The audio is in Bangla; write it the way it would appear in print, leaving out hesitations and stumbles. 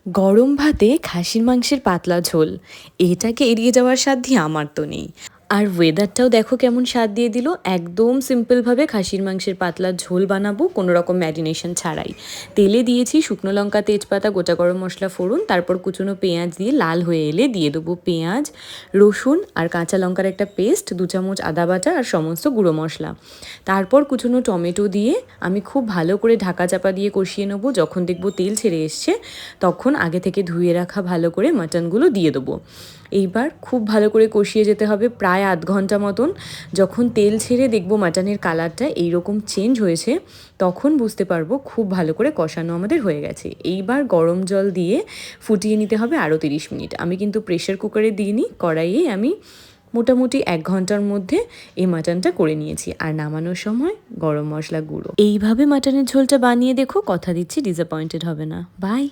গরম ভাতে খাসির মাংসের পাতলা ঝোল, এটাকে এড়িয়ে যাওয়ার সাধ্যই আমার তো নেই। আর ওয়েদারটাও দেখো কেমন স্বাদ দিয়ে দিল। একদম সিম্পলভাবে খাসির মাংসের পাতলা ঝোল বানাবো কোনো রকম ম্যারিনেশন ছাড়াই। তেলে দিয়েছি শুকনো লঙ্কা, তেজপাতা, গোটা গরম মশলা, ফোড়ন, তারপর কুচনো পেঁয়াজ দিয়ে লাল হয়ে এলে দিয়ে দেবো পেঁয়াজ, রসুন আর কাঁচা লঙ্কার একটা পেস্ট, 2 চামচ আদা বাটা আর সমস্ত গুঁড়ো মশলা। তারপর কুচনো টমেটো দিয়ে আমি খুব ভালো করে ঢাকা চাপা দিয়ে কষিয়ে নেবো। যখন দেখবো তেল ছেড়ে এসছে তখন আগে থেকে ধুয়ে রাখা ভালো করে মাটনগুলো দিয়ে দেবো। এইবার খুব ভালো করে কষিয়ে যেতে হবে প্রায় আধ ঘন্টা মতন। যখন তেল ছেড়ে দেখবো মাটনের কালারটা এইরকম চেঞ্জ হয়েছে, তখন বুঝতে পারবো খুব ভালো করে কষানো আমাদের হয়ে গেছে। এইবার গরম জল দিয়ে ফুটিয়ে নিতে হবে আরও 30 মিনিট। আমি কিন্তু প্রেশার কুকারে দিইনি, কড়াইয়ে আমি মোটামুটি 1 ঘন্টার মধ্যে এই মাটনটা করে নিয়েছি। আর নামানোর সময় গরম মশলা গুঁড়ো। এইভাবে মাটনের ঝোলটা বানিয়ে দেখো, কথা দিচ্ছি ডিসঅ্যাপয়েন্টেড হবে না। বাই।